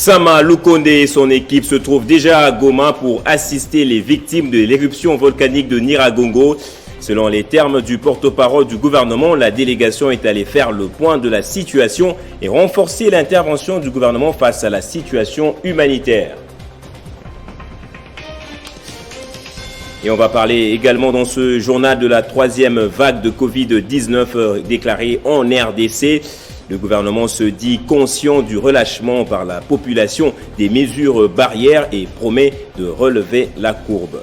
Sama Lukonde et son équipe se trouvent déjà à Goma pour assister les victimes de l'éruption volcanique de Nyiragongo. Selon les termes du porte-parole du gouvernement, la délégation est allée faire le point de la situation et renforcer l'intervention du gouvernement face à la situation humanitaire. Et on va parler également dans ce journal de la troisième vague de Covid-19 déclarée en RDC. Le gouvernement se dit conscient du relâchement par la population des mesures barrières et promet de relever la courbe.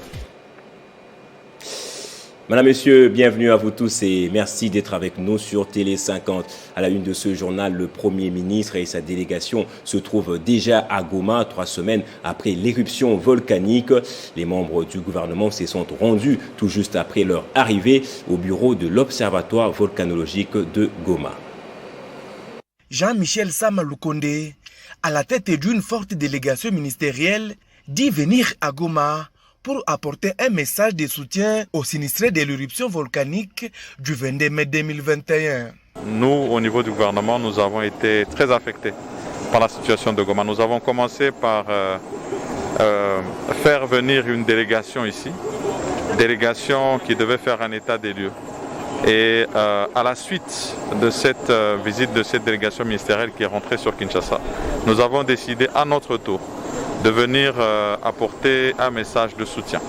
Madame, Monsieur, bienvenue à vous tous et merci d'être avec nous sur Télé 50. À la une de ce journal, le Premier ministre et sa délégation se trouvent déjà à Goma 3 semaines après l'éruption volcanique. Les membres du gouvernement se sont rendus tout juste après leur arrivée au bureau de l'Observatoire volcanologique de Goma. Jean-Michel Sama Lukonde, à la tête d'une forte délégation ministérielle, dit venir à Goma pour apporter un message de soutien aux sinistrés de l'éruption volcanique du 22 mai 2021. Nous, au niveau du gouvernement, nous avons été très affectés par la situation de Goma. Nous avons commencé par faire venir une délégation ici, délégation qui devait faire un état des lieux. Et à la suite de cette visite de cette délégation ministérielle qui est rentrée sur Kinshasa, nous avons décidé à notre tour de venir apporter un message de soutien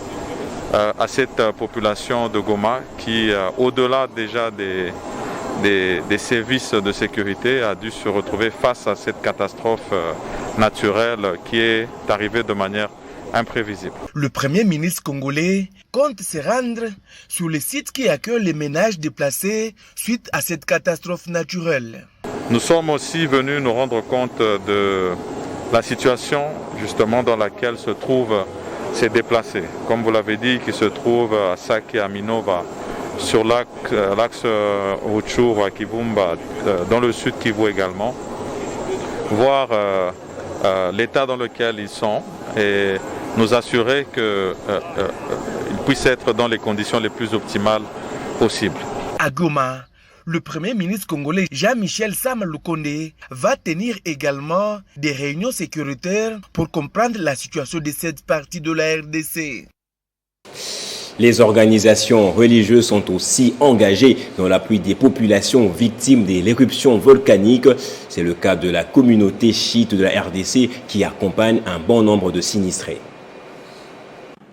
à cette population de Goma qui, au-delà déjà des services de sécurité, a dû se retrouver face à cette catastrophe naturelle qui est arrivée de manière imprévisible. Le Premier ministre congolais compte se rendre sur le site qui accueille les ménages déplacés suite à cette catastrophe naturelle. Nous sommes aussi venus nous rendre compte de la situation justement dans laquelle se trouvent ces déplacés. Comme vous l'avez dit, qui se trouvent à Sake et à Minova, sur l'axe Rutshuru à Kibumba, dans le sud Kivu également, voir l'état dans lequel ils sont et nous assurer qu'ils puissent être dans les conditions les plus optimales possibles. À Goma, le Premier ministre congolais Jean-Michel Sama Lukonde va tenir également des réunions sécuritaires pour comprendre la situation de cette partie de la RDC. Les organisations religieuses sont aussi engagées dans l'appui des populations victimes de l'éruption volcanique. C'est le cas de la communauté chiite de la RDC qui accompagne un bon nombre de sinistrés.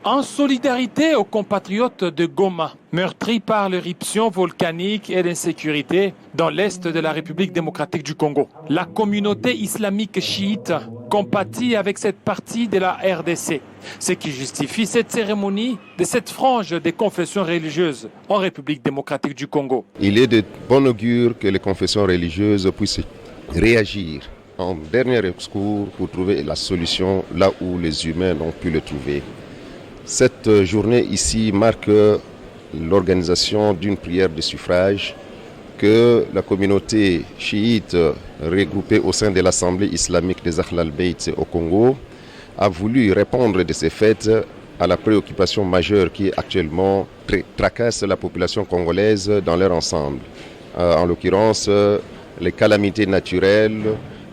En solidarité aux compatriotes de Goma, meurtris par l'éruption volcanique et l'insécurité dans l'est de la République démocratique du Congo, la communauté islamique chiite compatit avec cette partie de la RDC, ce qui justifie cette cérémonie de cette frange des confessions religieuses en République démocratique du Congo. Il est de bon augure que les confessions religieuses puissent réagir en dernier recours pour trouver la solution là où les humains n'ont pu le trouver. Cette journée ici marque l'organisation d'une prière de suffrage que la communauté chiite regroupée au sein de l'Assemblée islamique des Ahl al-Bayt au Congo a voulu répondre de ces fêtes à la préoccupation majeure qui actuellement tracasse la population congolaise dans leur ensemble. En l'occurrence, les calamités naturelles,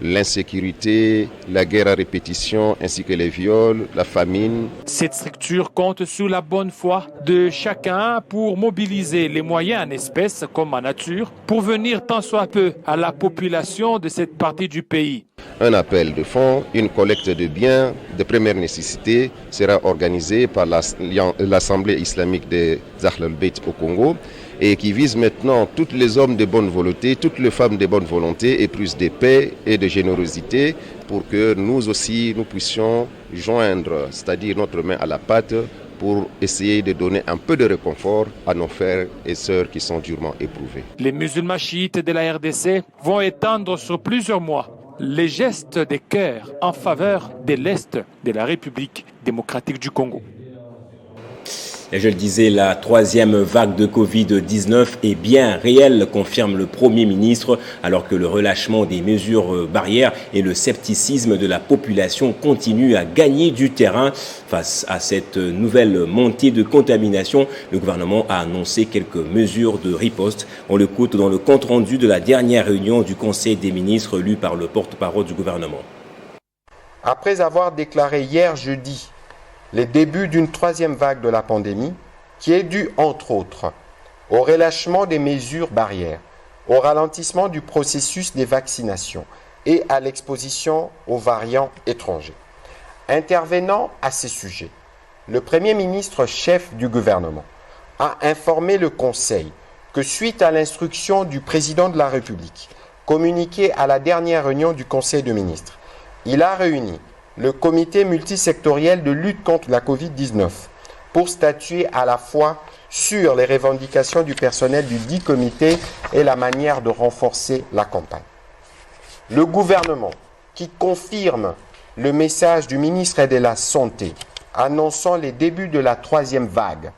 l'insécurité, la guerre à répétition ainsi que les viols, la famine. Cette structure compte sur la bonne foi de chacun pour mobiliser les moyens en espèces comme en nature pour venir tant soit peu à la population de cette partie du pays. Un appel de fonds, une collecte de biens de première nécessité sera organisée par l'Assemblée islamique des Ahl al-Bayt au Congo et qui vise maintenant tous les hommes de bonne volonté, toutes les femmes de bonne volonté et plus de paix et de générosité pour que nous aussi nous puissions joindre, c'est-à-dire notre main à la pâte pour essayer de donner un peu de réconfort à nos frères et sœurs qui sont durement éprouvés. Les musulmans chiites de la RDC vont étendre sur plusieurs mois les gestes de cœur en faveur de l'Est de la République démocratique du Congo. Et je le disais, la troisième vague de Covid-19 est bien réelle, confirme le Premier ministre, alors que le relâchement des mesures barrières et le scepticisme de la population continuent à gagner du terrain. Face à cette nouvelle montée de contamination, le gouvernement a annoncé quelques mesures de riposte. On l'écoute dans le compte-rendu de la dernière réunion du Conseil des ministres lu par le porte-parole du gouvernement. Après avoir déclaré hier jeudi les débuts d'une troisième vague de la pandémie, qui est due entre autres au relâchement des mesures barrières, au ralentissement du processus des vaccinations et à l'exposition aux variants étrangers. Intervenant à ces sujets, le Premier ministre chef du gouvernement a informé le Conseil que suite à l'instruction du Président de la République, communiquée à la dernière réunion du Conseil des ministres, il a réuni le comité multisectoriel de lutte contre la Covid-19 pour statuer à la fois sur les revendications du personnel du dit comité et la manière de renforcer la campagne. Le gouvernement, qui confirme le message du ministre de la Santé annonçant les débuts de la troisième vague,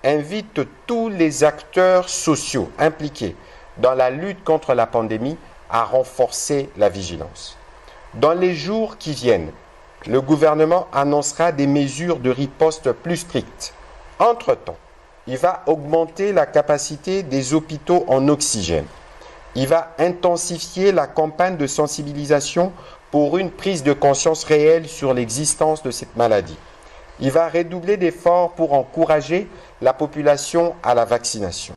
invite tous les acteurs sociaux impliqués dans la lutte contre la pandémie à renforcer la vigilance. Dans les jours qui viennent, le gouvernement annoncera des mesures de riposte plus strictes. Entre-temps, il va augmenter la capacité des hôpitaux en oxygène. Il va intensifier la campagne de sensibilisation pour une prise de conscience réelle sur l'existence de cette maladie. Il va redoubler d'efforts pour encourager la population à la vaccination.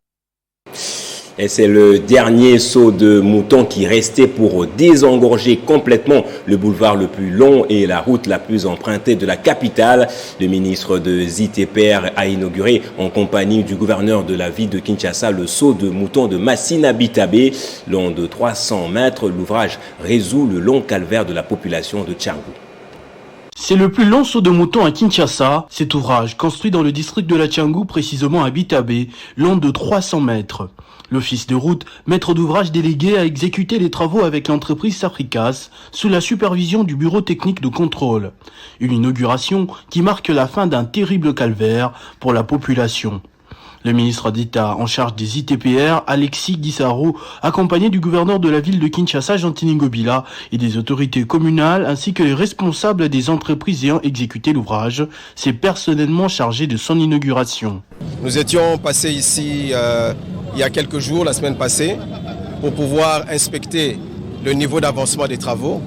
Et c'est le dernier saut de mouton qui restait pour désengorger complètement le boulevard le plus long et la route la plus empruntée de la capitale. Le ministre de ZTPR a inauguré en compagnie du gouverneur de la ville de Kinshasa le saut de mouton de Massina Bitabe. Long de 300 mètres, l'ouvrage résout le long calvaire de la population de Tchangou. C'est le plus long saut de mouton à Kinshasa. Cet ouvrage, construit dans le district de la Tchangou, précisément à Bitabe, long de 300 mètres. L'office de route, maître d'ouvrage délégué, a exécuté les travaux avec l'entreprise Safricas sous la supervision du bureau technique de contrôle. Une inauguration qui marque la fin d'un terrible calvaire pour la population. Le ministre d'État en charge des ITPR, Alexis Guissaro, accompagné du gouverneur de la ville de Kinshasa, Gentini Ngobila, et des autorités communales, ainsi que les responsables des entreprises ayant exécuté l'ouvrage, s'est personnellement chargé de son inauguration. Nous étions passés ici il y a quelques jours, la semaine passée, pour pouvoir inspecter le niveau d'avancement des travaux.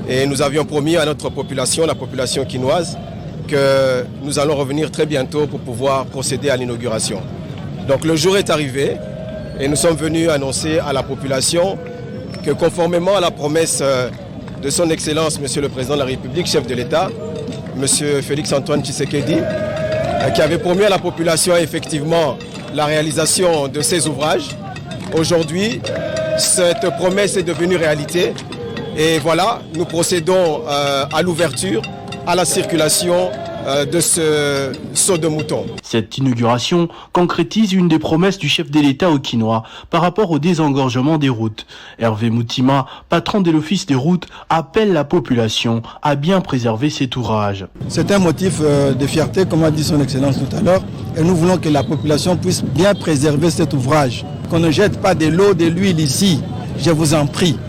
Et nous avions promis à notre population, la population quinoise, que nous allons revenir très bientôt pour pouvoir procéder à l'inauguration. Donc le jour est arrivé et nous sommes venus annoncer à la population que conformément à la promesse de son Excellence, Monsieur le Président de la République, chef de l'État, Monsieur Félix-Antoine Tshisekedi, qui avait promis à la population effectivement la réalisation de ces ouvrages. Aujourd'hui, cette promesse est devenue réalité et voilà, nous procédons à l'ouverture, à la circulation de ce saut de mouton. Cette inauguration concrétise une des promesses du chef de l'État au Quinois par rapport au désengorgement des routes. Hervé Moutima, patron de l'Office des routes, appelle la population à bien préserver cet ouvrage. C'est un motif de fierté, comme a dit son Excellence tout à l'heure, et nous voulons que la population puisse bien préserver cet ouvrage. Qu'on ne jette pas de l'eau, de l'huile ici, je vous en prie.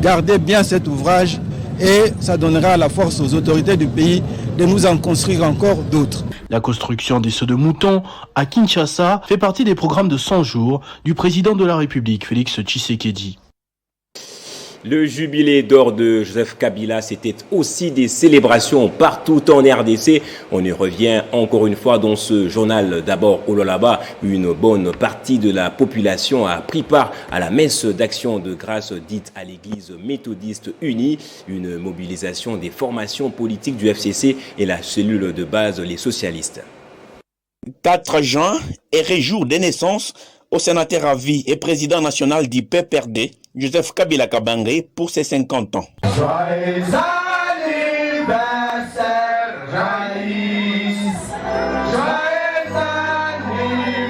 Gardez bien cet ouvrage et ça donnera la force aux autorités du pays de nous en construire encore d'autres. La construction des sauts de mouton à Kinshasa fait partie des programmes de 100 jours du président de la République, Félix Tshisekedi. Le jubilé d'or de Joseph Kabila, c'était aussi des célébrations partout en RDC. On y revient encore une fois dans ce journal. D'abord, au Lualaba, une bonne partie de la population a pris part à la messe d'action de grâce dite à l'église méthodiste unie. Une mobilisation des formations politiques du FCC et la cellule de base, les socialistes. 4 juin est jour de naissance au sénateur à vie et président national du PPRD, Joseph Kabila Kabange, pour ses 50 ans. Joyeux anniversaire, Jaïs. Joyeux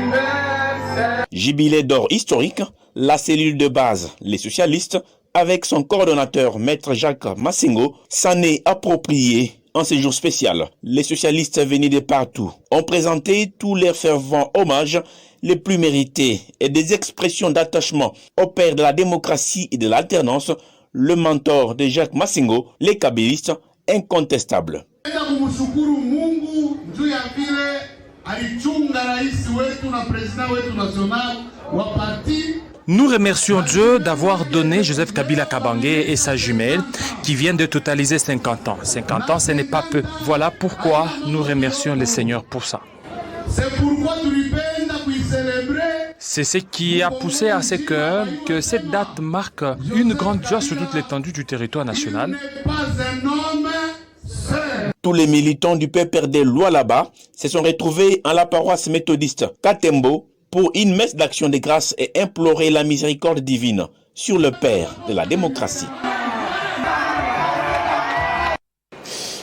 anniversaire. Jubilé d'or historique, la cellule de base, les socialistes, avec son coordonnateur Maître Jacques Massingo, s'en est approprié en ce jour spécial. Les socialistes venus de partout ont présenté tous leurs fervents hommages les plus mérités et des expressions d'attachement au père de la démocratie et de l'alternance, le mentor de Jacques Massingo, les kabylistes incontestables. Nous remercions Dieu d'avoir donné Joseph Kabila Kabange et sa jumelle qui viennent de totaliser 50 ans. 50 ans, ce n'est pas peu. Voilà pourquoi nous remercions le Seigneur pour ça. C'est pourquoi tu lui peines pour célébrer. C'est ce qui a poussé à ce que cette date marque une grande joie sur toute l'étendue du territoire national. Tous les militants du PPRD Lualaba se sont retrouvés en la paroisse méthodiste Katembo pour une messe d'action de grâce et implorer la miséricorde divine sur le Père de la démocratie.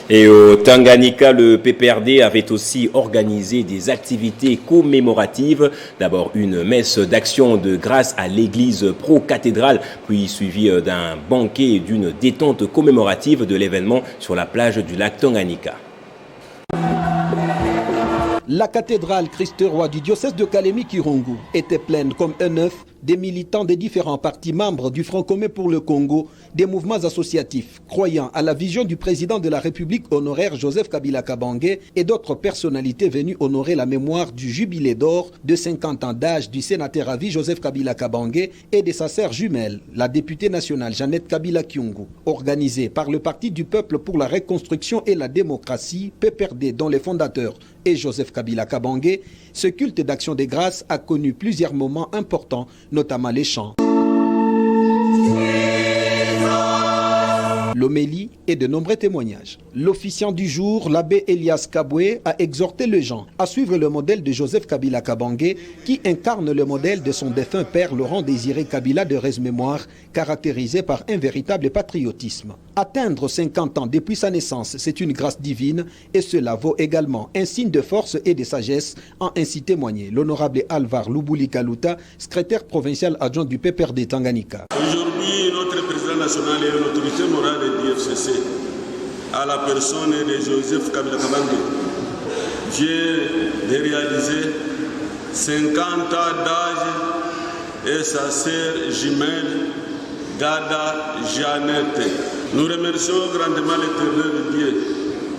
Et au Tanganyika, le PPRD avait aussi organisé des activités commémoratives. D'abord une messe d'action de grâce à l'église pro-cathédrale, puis suivie d'un banquet et d'une détente commémorative de l'événement sur la plage du lac Tanganyika. La cathédrale Christ-Roi du diocèse de Kalemi-Kirungu était pleine comme un œuf des militants des différents partis membres du Front commun pour le Congo, des mouvements associatifs, croyant à la vision du président de la République honoraire Joseph Kabila Kabange et d'autres personnalités venues honorer la mémoire du jubilé d'or de 50 ans d'âge du sénateur à vie Joseph Kabila Kabange et de sa sœur jumelle, la députée nationale Jeannette Kabila Kyungu. Organisée par le Parti du Peuple pour la Reconstruction et la Démocratie, PPRD, dont les fondateurs et Joseph Kabila Kabange, ce culte d'action des grâces a connu plusieurs moments importants, notamment les chants, l'homélie et de nombreux témoignages. L'officiant du jour, l'abbé Elias Kabwe, a exhorté les gens à suivre le modèle de Joseph Kabila Kabange qui incarne le modèle de son défunt père Laurent Désiré Kabila de Rez-Mémoire, caractérisé par un véritable patriotisme. Atteindre 50 ans depuis sa naissance, c'est une grâce divine et cela vaut également un signe de force et de sagesse, a ainsi témoigné l'honorable Alvar Lubuli Kaluta, secrétaire provincial adjoint du PPRD Tanganyika. Aujourd'hui, notre président national et l'autorité morale du FCC, à la personne de Joseph Kabila Kabange, vient de réaliser 50 ans d'âge et sa sœur jumelle, Dada Jeannette. Nous remercions grandement l'Éternel Dieu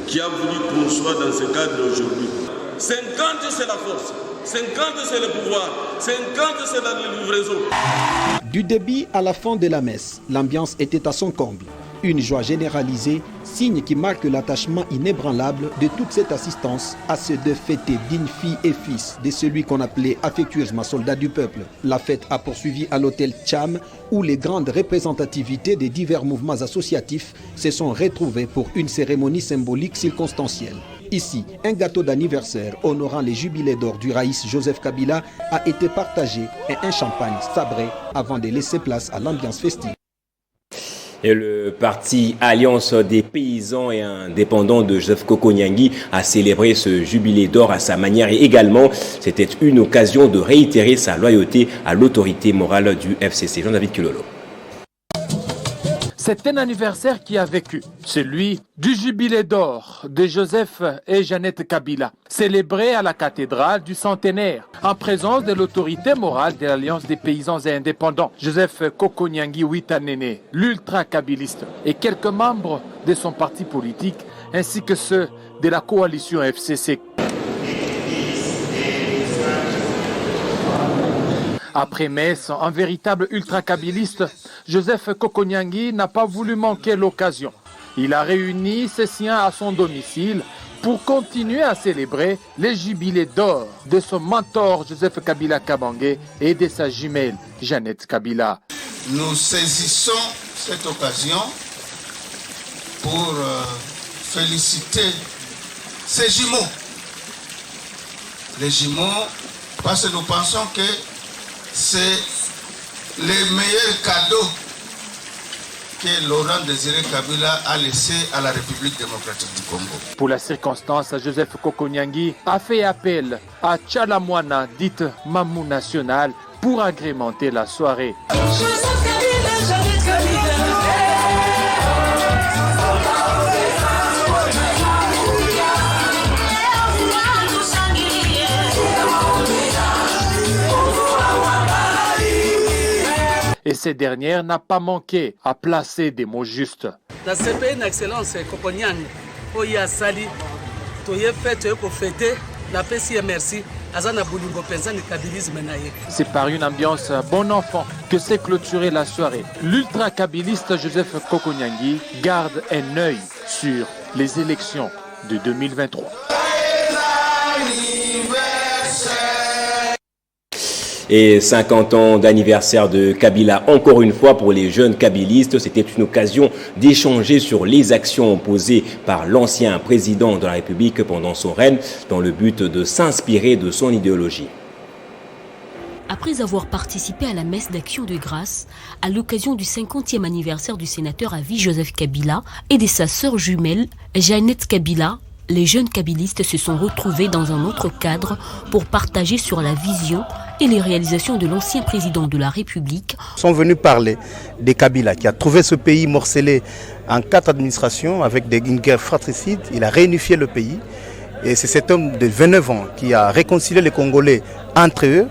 qui a voulu qu'on soit dans ce cadre aujourd'hui. 50 c'est la force, 50 c'est le pouvoir, 50 c'est la livraison. Du début à la fin de la messe, l'ambiance était à son comble. Une joie généralisée, signe qui marque l'attachement inébranlable de toute cette assistance à ces deux fêtés dignes filles et fils de celui qu'on appelait affectueusement soldat du peuple. La fête a poursuivi à l'hôtel Cham où les grandes représentativités des divers mouvements associatifs se sont retrouvées pour une cérémonie symbolique circonstancielle. Ici, un gâteau d'anniversaire honorant les jubilés d'or du Raïs Joseph Kabila a été partagé et un champagne sabré avant de laisser place à l'ambiance festive. Et le parti Alliance des paysans et indépendants de Joseph Kokonyangui a célébré ce jubilé d'or à sa manière et également c'était une occasion de réitérer sa loyauté à l'autorité morale du FCC. Jean-David Kilolo. C'est un anniversaire qui a vécu, celui du jubilé d'or de Joseph et Jeannette Kabila, célébré à la cathédrale du centenaire, en présence de l'autorité morale de l'Alliance des paysans et indépendants, Joseph Kokonyangui Witanene, l'ultra-kabiliste, et quelques membres de son parti politique, ainsi que ceux de la coalition FCC. Après messe, un véritable ultra-kabiliste, Joseph Kokonyangui n'a pas voulu manquer l'occasion. Il a réuni ses siens à son domicile pour continuer à célébrer les jubilés d'or de son mentor Joseph Kabila Kabange et de sa jumelle Jeannette Kabila. Nous saisissons cette occasion pour féliciter ces jumeaux. Les jumeaux, parce que nous pensons que c'est le meilleur cadeau que Laurent Désiré Kabila a laissé à la République démocratique du Congo. Pour la circonstance, Joseph Kokonyangui a fait appel à Tchalamwana, dite Mamou National, pour agrémenter la soirée. Et cette dernière n'a pas manqué à placer des mots justes. Dans ce pays d'excellence, Kokonyangui, il y a sali, il y a fêté, la paix, merci. C'est par une ambiance bon enfant que s'est clôturée la soirée. L'ultra-kabiliste Joseph Kokonyangi garde un œil sur les élections de 2023. Et 50 ans d'anniversaire de Kabila, encore une fois pour les jeunes kabylistes, c'était une occasion d'échanger sur les actions posées par l'ancien président de la République pendant son règne, dans le but de s'inspirer de son idéologie. Après avoir participé à la messe d'action de grâce, à l'occasion du 50e anniversaire du sénateur à vie Joseph Kabila et de sa sœur jumelle, Jeannette Kabila, les jeunes kabylistes se sont retrouvés dans un autre cadre pour partager sur la vision et les réalisations de l'ancien président de la République. Ils sont venus parler des Kabila qui a trouvé ce pays morcelé en 4 administrations avec une guerre fratricide. Il a réunifié le pays et c'est cet homme de 29 ans qui a réconcilié les Congolais entre eux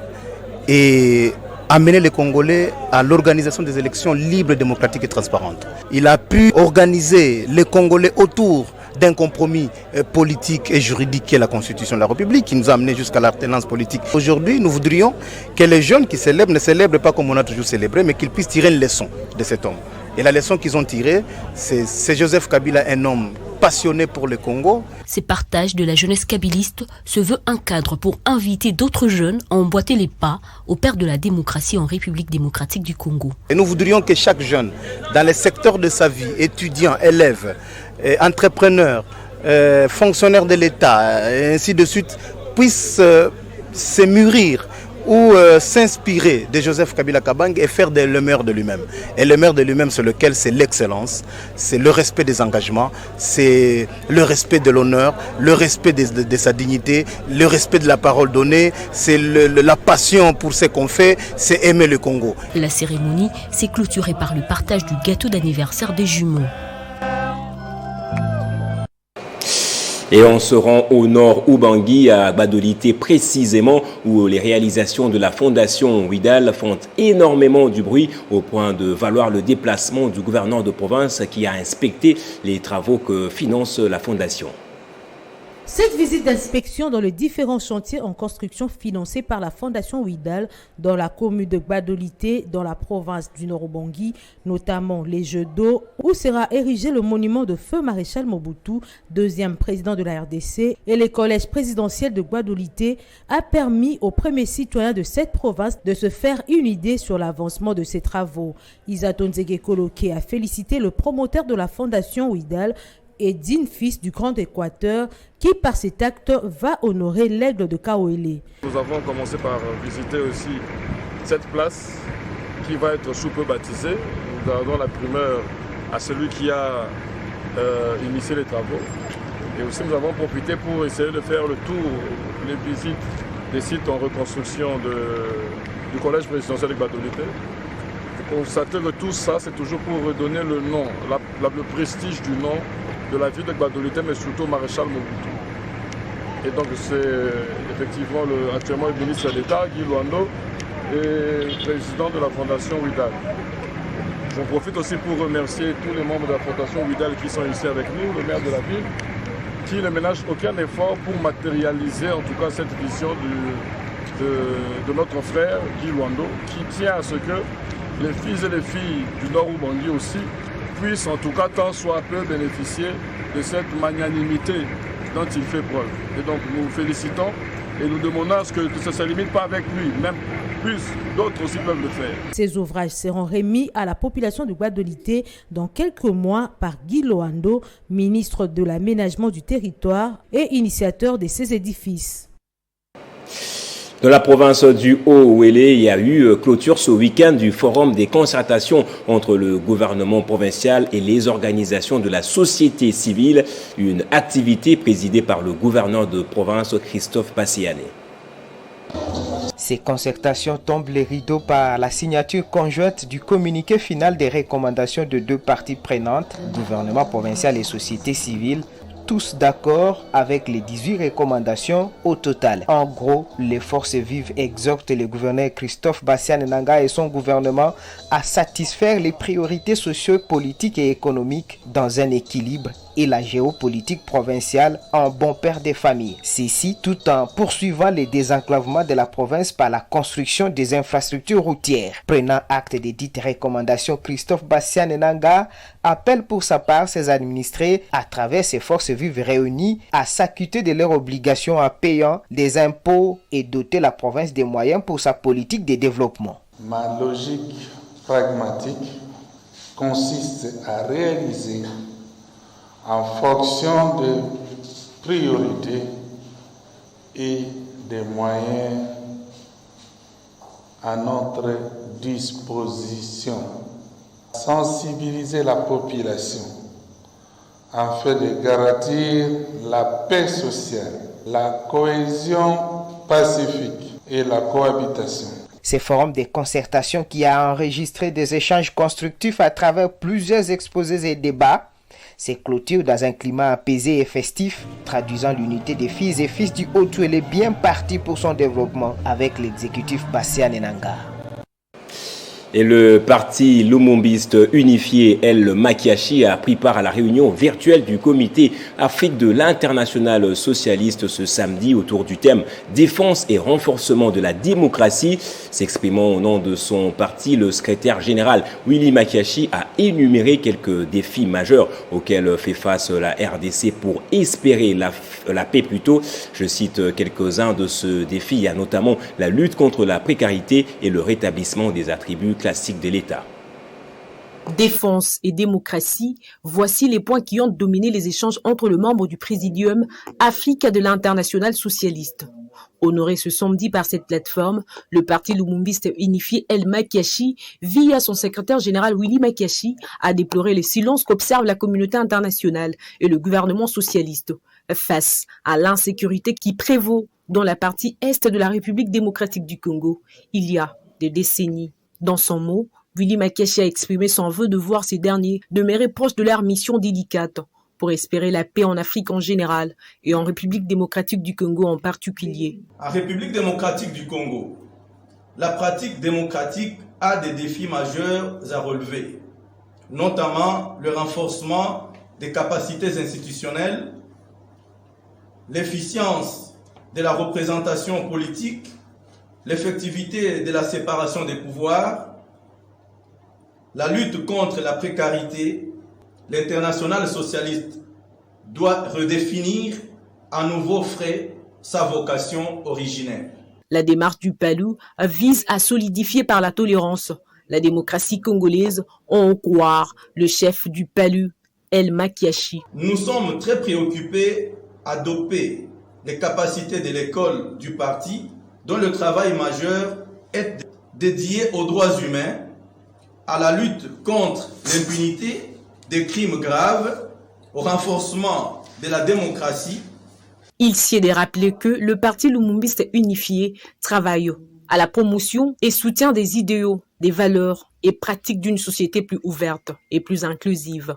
et amené les Congolais à l'organisation des élections libres, démocratiques et transparentes. Il a pu organiser les Congolais autour d'un compromis politique et juridique qui est la Constitution de la République, qui nous a amené jusqu'à l'alternance politique. Aujourd'hui, nous voudrions que les jeunes qui célèbrent ne célèbrent pas comme on a toujours célébré, mais qu'ils puissent tirer une leçon de cet homme. Et la leçon qu'ils ont tirée, c'est Joseph Kabila, un homme passionné pour le Congo. Ces partages de la jeunesse kabyliste se veut un cadre pour inviter d'autres jeunes à emboîter les pas au père de la démocratie en République démocratique du Congo. Et nous voudrions que chaque jeune, dans les secteurs de sa vie, étudiant, élève, entrepreneur, fonctionnaire de l'État, et ainsi de suite, puisse se mûrir ou s'inspirer de Joseph Kabila Kabange et faire le meilleur de lui-même. Et le meilleur de lui-même, c'est lequel? C'est l'excellence, c'est le respect des engagements, c'est le respect de l'honneur, le respect de sa dignité, le respect de la parole donnée, c'est la passion pour ce qu'on fait, c'est aimer le Congo. La cérémonie s'est clôturée par le partage du gâteau d'anniversaire des jumeaux. Et on se rend au nord Ubangui, à Gbadolité précisément, où les réalisations de la Fondation Ouidal font énormément du bruit au point de valoir le déplacement du gouverneur de province qui a inspecté les travaux que finance la Fondation. Cette visite d'inspection dans les différents chantiers en construction financés par la Fondation Ouidal dans la commune de Gbadolité, dans la province du Nord-Ubangui, notamment les jeux d'eau, où sera érigé le monument de Feu Maréchal Mobutu, deuxième président de la RDC, et les collèges présidentiels de Gbadolité, a permis aux premiers citoyens de cette province de se faire une idée sur l'avancement de ces travaux. Isato Nzege Koloke a félicité le promoteur de la Fondation Ouidal, Edine, fils du Grand Équateur, qui par cet acte va honorer l'aigle de Kaoélé. Nous avons commencé par visiter aussi cette place qui va être sous peu baptisée. Nous donnons la primeur à celui qui a initié les travaux. Et aussi nous avons profité pour essayer de faire le tour, les visites des sites en reconstruction du collège présidentiel de Gbadolité. Constater que tout ça, c'est toujours pour redonner le nom, le prestige du nom de la ville de Gbadolité, mais surtout Maréchal Mobutu. Et donc c'est effectivement actuellement le ministre d'État, Guy Luando, et président de la Fondation Ouidal. J'en profite aussi pour remercier tous les membres de la Fondation Ouidal qui sont ici avec nous, le maire de la ville, qui ne ménage aucun effort pour matérialiser en tout cas cette vision de notre frère Guy Luando, qui tient à ce que les fils et les filles du Nord-Ubangui aussi puissent en tout cas tant soit peu bénéficier de cette magnanimité dont il fait preuve. Et donc nous félicitons et nous demandons à ce que ça ne se limite pas avec lui, même plus, d'autres aussi peuvent le faire. Ces ouvrages seront remis à la population de Gbadolité dans quelques mois par Guy Luando, ministre de l'aménagement du territoire et initiateur de ces édifices. Dans la province du Haut-Ouélé, il y a eu clôture ce week-end du forum des concertations entre le gouvernement provincial et les organisations de la société civile, une activité présidée par le gouverneur de province Christophe Bassiané. Ces concertations tombent les rideaux par la signature conjointe du communiqué final des recommandations de 2 parties prenantes, gouvernement provincial et société civile, tous d'accord avec les 18 recommandations au total. En gros, les forces vives exhortent le gouverneur Christophe Bassiané Nanga et son gouvernement à satisfaire les priorités socio-politiques et économiques dans un équilibre et la géopolitique provinciale en bon père des familles. Ceci tout en poursuivant les désenclavements de la province par la construction des infrastructures routières. Prenant acte des dites recommandations, Christophe Bassian-Enanga appelle pour sa part ses administrés, à travers ses forces vives réunies, à s'acquitter de leurs obligations en payant des impôts et doter la province des moyens pour sa politique de développement. Ma logique pragmatique consiste à réaliser en fonction de priorités et des moyens à notre disposition. Sensibiliser la population afin de garantir la paix sociale, la cohésion pacifique et la cohabitation. Ce forum de concertation qui a enregistré des échanges constructifs à travers plusieurs exposés et débats se clôture dans un climat apaisé et festif, traduisant l'unité des filles et fils du Haut-Tuélé bien parti pour son développement avec l'exécutif Bassian-Enanga. Et le parti lumumbiste unifié El Makiachi a pris part à la réunion virtuelle du comité Afrique de l'Internationale socialiste ce samedi autour du thème défense et renforcement de la démocratie. S'exprimant au nom de son parti, le secrétaire général Willy Makiachi a énuméré quelques défis majeurs auxquels fait face la RDC pour espérer la paix plutôt. Je cite quelques-uns de ce défi. Il y a notamment la lutte contre la précarité et le rétablissement des attributs classique de l'État. Défense et démocratie, voici les points qui ont dominé les échanges entre le membre du Présidium Afrique de l'Internationale socialiste. Honoré ce samedi par cette plateforme, le parti lumumbiste unifié El Makiachi, via son secrétaire général Willy Makiachi, a déploré le silence qu'observe la communauté internationale et le gouvernement socialiste face à l'insécurité qui prévaut dans la partie est de la République démocratique du Congo il y a des décennies. Dans son mot, Willy Makiachi a exprimé son vœu de voir ces derniers demeurer proches de leur mission délicate pour espérer la paix en Afrique en général et en République démocratique du Congo en particulier. En République démocratique du Congo, la pratique démocratique a des défis majeurs à relever, notamment le renforcement des capacités institutionnelles, l'efficience de la représentation politique, l'effectivité de la séparation des pouvoirs, la lutte contre la précarité. L'Internationale socialiste doit redéfinir à nouveau frais sa vocation originelle. La démarche du PALU vise à solidifier par la tolérance la démocratie congolaise, en croire le chef du PALU, El Makiachi. Nous sommes très préoccupés à doper les capacités de l'école du parti, dont le travail majeur est dédié aux droits humains, à la lutte contre l'impunité des crimes graves, au renforcement de la démocratie. Il s'y est de rappeler que le parti lumumbiste unifié travaille à la promotion et soutient des idéaux, des valeurs et pratiques d'une société plus ouverte et plus inclusive.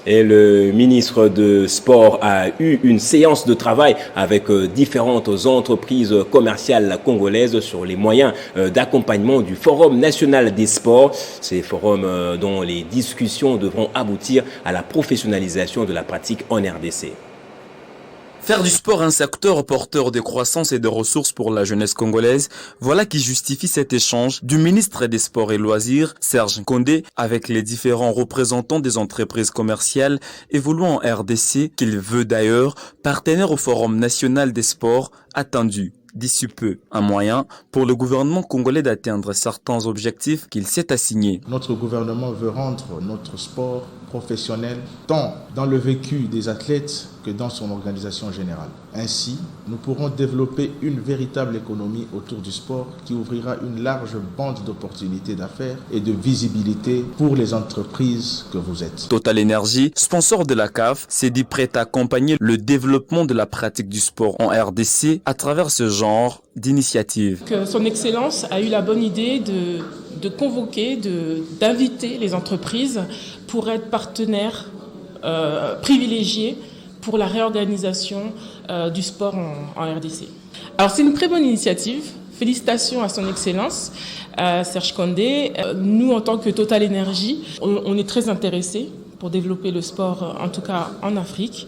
Et le ministre de Sport a eu une séance de travail avec différentes entreprises commerciales congolaises sur les moyens d'accompagnement du Forum national des sports. Ces forums dont les discussions devront aboutir à la professionnalisation de la pratique en RDC. Faire du sport un secteur porteur de croissance et de ressources pour la jeunesse congolaise, voilà qui justifie cet échange du ministre des Sports et Loisirs, Serge Kondé, avec les différents représentants des entreprises commerciales évoluant en RDC, qu'il veut d'ailleurs partenaire au Forum national des sports attendu d'ici peu, un moyen pour le gouvernement congolais d'atteindre certains objectifs qu'il s'est assignés. Notre gouvernement veut rendre notre sport professionnel tant dans le vécu des athlètes que dans son organisation générale. Ainsi, nous pourrons développer une véritable économie autour du sport qui ouvrira une large bande d'opportunités d'affaires et de visibilité pour les entreprises que vous êtes. Total Energy, sponsor de la CAF, s'est dit prêt à accompagner le développement de la pratique du sport en RDC à travers ce genre d'initiative. Son Excellence a eu la bonne idée de convoquer, d'inviter les entreprises pour être partenaires privilégiés pour la réorganisation du sport en RDC. Alors c'est une très bonne initiative. Félicitations à son Excellence, Serge Kondé. Nous, en tant que Total Energy, on est très intéressés pour développer le sport, en tout cas en Afrique,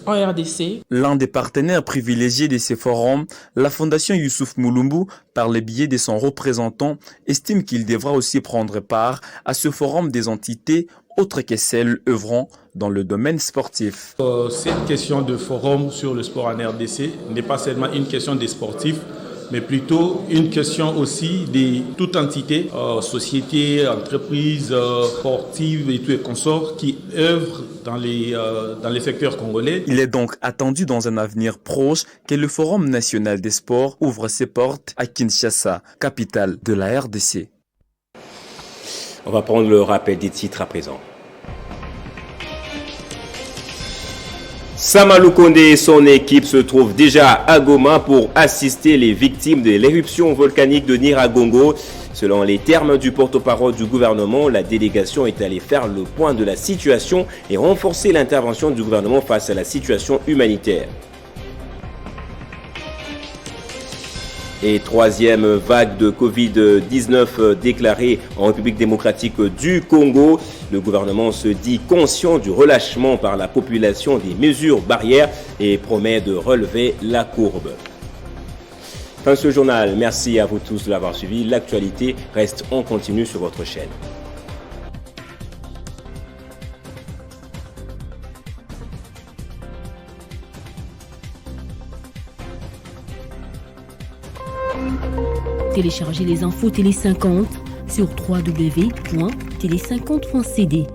en RDC. L'un des partenaires privilégiés de ces forums, la Fondation Youssouf Mulumbu, par le biais de son représentant, estime qu'il devra aussi prendre part à ce forum des entités autres que celles œuvrant dans le domaine sportif. Cette question de forum sur le sport en RDC n'est pas seulement une question des sportifs, mais plutôt une question aussi de toute entité, société, entreprise, sportive et tout et consorts qui œuvrent dans les secteurs congolais. Il est donc attendu dans un avenir proche que le Forum national des sports ouvre ses portes à Kinshasa, capitale de la RDC. On va prendre le rappel des titres à présent. Samalou Condé et son équipe se trouvent déjà à Goma pour assister les victimes de l'éruption volcanique de Nyiragongo. Selon les termes du porte-parole du gouvernement, la délégation est allée faire le point de la situation et renforcer l'intervention du gouvernement face à la situation humanitaire. Et troisième vague de Covid-19 déclarée en République démocratique du Congo. Le gouvernement se dit conscient du relâchement par la population des mesures barrières et promet de relever la courbe. Fin de ce journal. Merci à vous tous de l'avoir suivi. L'actualité reste en continu sur votre chaîne. Téléchargez les infos Télé 50 sur www.tele50.cd.